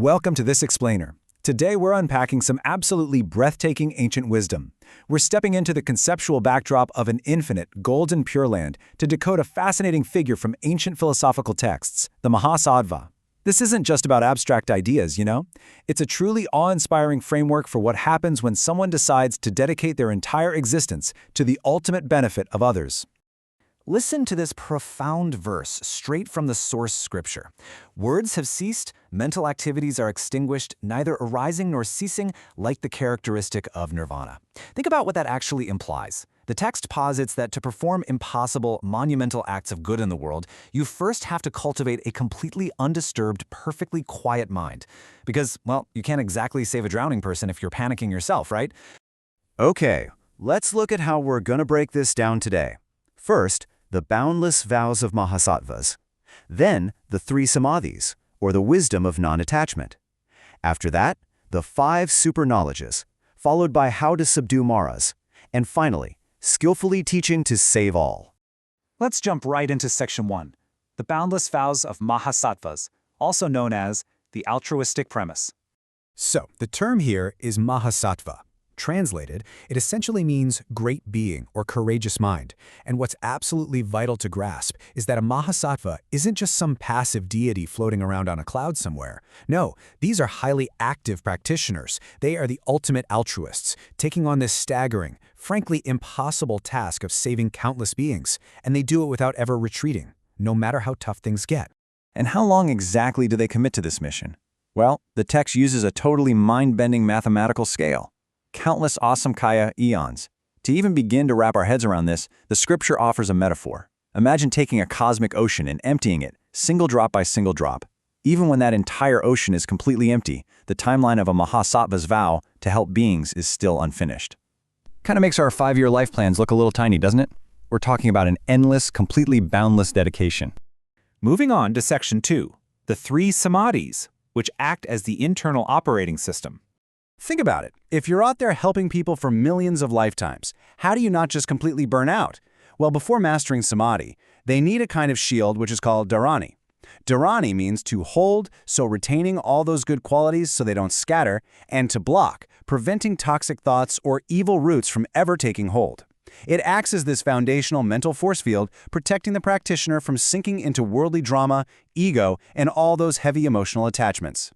Welcome to This Explainer. Today we're unpacking some absolutely breathtaking ancient wisdom. We're stepping into the conceptual backdrop of an infinite, golden Pure Land to decode a fascinating figure from ancient philosophical texts, the Mahasattva. This isn't just about abstract ideas, you know? It's a truly awe-inspiring framework for what happens when someone decides to dedicate their entire existence to the ultimate benefit of others. Listen to this profound verse straight from the source scripture. Words have ceased, mental activities are extinguished, neither arising nor ceasing, like the characteristic of nirvana. Think about what that actually implies. The text posits that to perform impossible, monumental acts of good in the world, you first have to cultivate a completely undisturbed, perfectly quiet mind. Because, well, you can't exactly save a drowning person if you're panicking yourself, right? Okay, let's look at how we're gonna break this down today. First, the boundless vows of Mahasattvas. Then, the three samadhis, or the wisdom of non-attachment. After that, the 5 super knowledges, followed by how to subdue maras. And finally, skillfully teaching to save all. Let's jump right into Section 1, the boundless vows of Mahasattvas, also known as the altruistic premise. So, the term here is Mahasattva. Translated, it essentially means great being or courageous mind. And what's absolutely vital to grasp is that a Mahasattva isn't just some passive deity floating around on a cloud somewhere. No, these are highly active practitioners. They are the ultimate altruists, taking on this staggering, frankly impossible task of saving countless beings. And they do it without ever retreating, no matter how tough things get. And how long exactly do they commit to this mission? Well, the text uses a totally mind-bending mathematical scale. Countless asamkhya eons. To even begin to wrap our heads around this, the scripture offers a metaphor. Imagine taking a cosmic ocean and emptying it, single drop by single drop. Even when that entire ocean is completely empty, the timeline of a Mahasattva's vow to help beings is still unfinished. Kind of makes our 5-year life plans look a little tiny, doesn't it? We're talking about an endless, completely boundless dedication. Moving on to Section 2, the 3 samadhis, which act as the internal operating system. Think about it. If you're out there helping people for millions of lifetimes, how do you not just completely burn out? Well, before mastering samadhi, they need a kind of shield which is called dharani. Dharani means to hold, so retaining all those good qualities so they don't scatter, and to block, preventing toxic thoughts or evil roots from ever taking hold. It acts as this foundational mental force field, protecting the practitioner from sinking into worldly drama, ego, and all those heavy emotional attachments.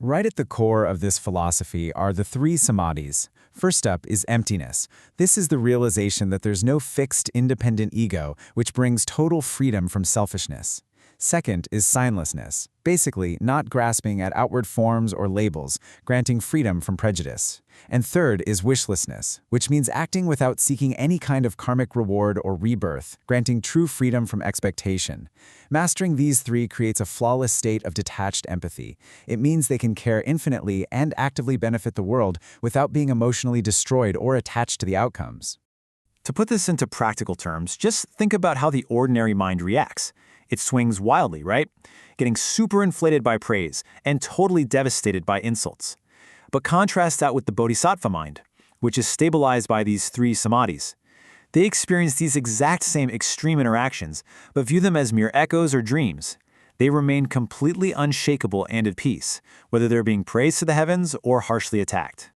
Right at the core of this philosophy are the 3 samadhis. First up is emptiness. This is the realization that there's no fixed, independent ego, which brings total freedom from selfishness. Second is signlessness, basically not grasping at outward forms or labels, granting freedom from prejudice. And third is wishlessness, which means acting without seeking any kind of karmic reward or rebirth, granting true freedom from expectation. Mastering these 3 creates a flawless state of detached empathy. It means they can care infinitely and actively benefit the world without being emotionally destroyed or attached to the outcomes. To put this into practical terms, just think about how the ordinary mind reacts. It swings wildly, right? Getting super inflated by praise and totally devastated by insults. But contrast that with the bodhisattva mind, which is stabilized by these 3 samadhis. They experience these exact same extreme interactions, but view them as mere echoes or dreams. They remain completely unshakable and at peace, whether they're being praised to the heavens or harshly attacked.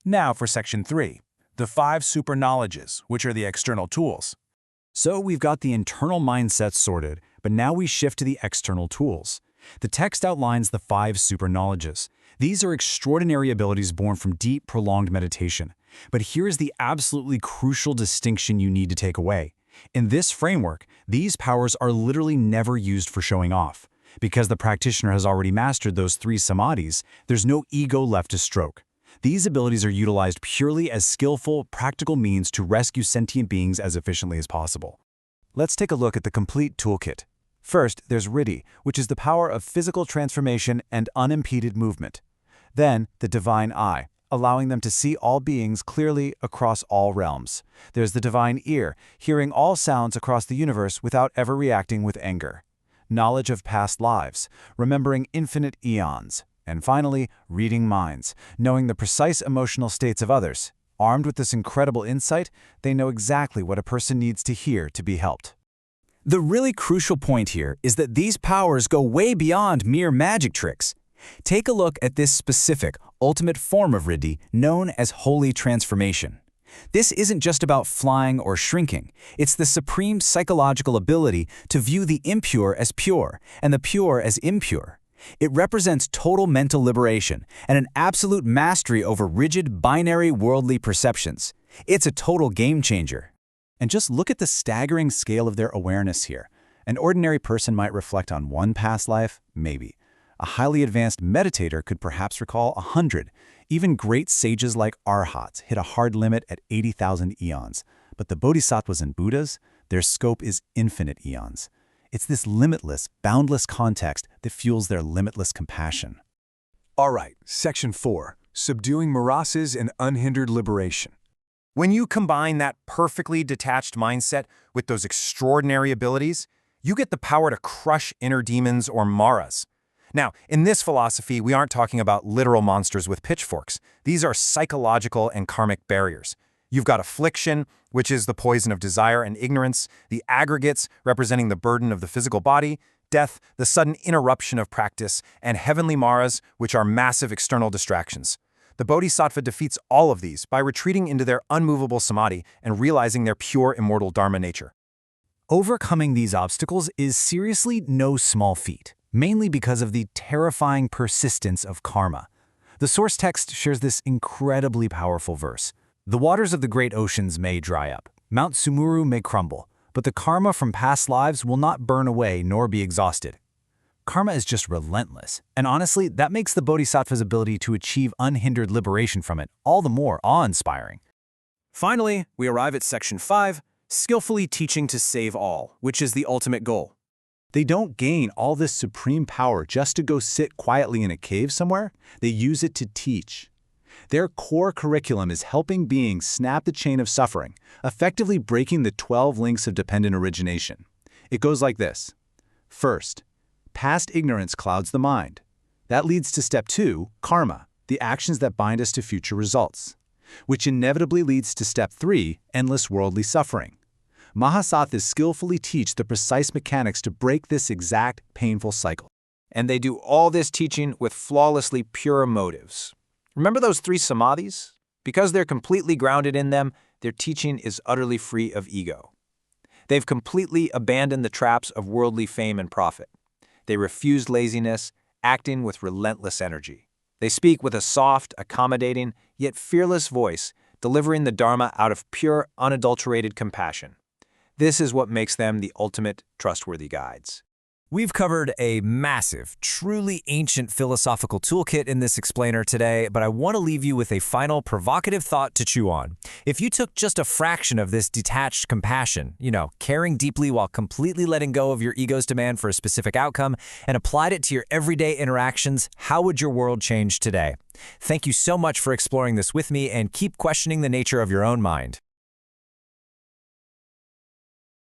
Now for Section 3, the 5 super knowledges, which are the external tools. So we've got the internal mindset sorted, but now we shift to the external tools. The text outlines the 5 super knowledges. These are extraordinary abilities born from deep, prolonged meditation. But here's the absolutely crucial distinction you need to take away. In this framework, these powers are literally never used for showing off. Because the practitioner has already mastered those 3 samadhis, there's no ego left to stroke. These abilities are utilized purely as skillful, practical means to rescue sentient beings as efficiently as possible. Let's take a look at the complete toolkit. First, there's Riddhi, which is the power of physical transformation and unimpeded movement. Then, the Divine Eye, allowing them to see all beings clearly across all realms. There's the Divine Ear, hearing all sounds across the universe without ever reacting with anger. Knowledge of past lives, remembering infinite eons. And finally, reading minds, knowing the precise emotional states of others. Armed with this incredible insight, they know exactly what a person needs to hear to be helped. The really crucial point here is that these powers go way beyond mere magic tricks. Take a look at this specific, ultimate form of Riddhi known as holy transformation. This isn't just about flying or shrinking. It's the supreme psychological ability to view the impure as pure and the pure as impure. It represents total mental liberation and an absolute mastery over rigid, binary, worldly perceptions. It's a total game changer. And just look at the staggering scale of their awareness here. An ordinary person might reflect on one past life, maybe. A highly advanced meditator could perhaps recall 100. Even great sages like arhats hit a hard limit at 80,000 eons. But the bodhisattvas and Buddhas, their scope is infinite eons. It's this limitless, boundless context that fuels their limitless compassion. All right, Section 4, Subduing Morasses and Unhindered Liberation. When you combine that perfectly detached mindset with those extraordinary abilities, you get the power to crush inner demons or maras. Now, in this philosophy, we aren't talking about literal monsters with pitchforks. These are psychological and karmic barriers. You've got affliction, which is the poison of desire and ignorance, the aggregates, representing the burden of the physical body, death, the sudden interruption of practice, and heavenly maras, which are massive external distractions. The bodhisattva defeats all of these by retreating into their unmovable samadhi and realizing their pure immortal dharma nature. Overcoming these obstacles is seriously no small feat, mainly because of the terrifying persistence of karma. The source text shares this incredibly powerful verse. The waters of the great oceans may dry up, Mount Sumuru may crumble, but the karma from past lives will not burn away nor be exhausted. Karma is just relentless, and honestly, that makes the bodhisattva's ability to achieve unhindered liberation from it all the more awe-inspiring. Finally, we arrive at Section 5, skillfully teaching to save all, which is the ultimate goal. They don't gain all this supreme power just to go sit quietly in a cave somewhere. They use it to teach. Their core curriculum is helping beings snap the chain of suffering, effectively breaking the 12 links of dependent origination. It goes like this. First, past ignorance clouds the mind. That leads to step 2, karma, the actions that bind us to future results, which inevitably leads to step 3, endless worldly suffering. Mahasatthas skillfully teach the precise mechanics to break this exact painful cycle. And they do all this teaching with flawlessly pure motives. Remember those 3 samadhis? Because they're completely grounded in them, their teaching is utterly free of ego. They've completely abandoned the traps of worldly fame and profit. They refuse laziness, acting with relentless energy. They speak with a soft, accommodating, yet fearless voice, delivering the Dharma out of pure, unadulterated compassion. This is what makes them the ultimate trustworthy guides. We've covered a massive, truly ancient philosophical toolkit in this explainer today, but I want to leave you with a final provocative thought to chew on. If you took just a fraction of this detached compassion, caring deeply while completely letting go of your ego's demand for a specific outcome, and applied it to your everyday interactions, how would your world change today? Thank you so much for exploring this with me, and keep questioning the nature of your own mind.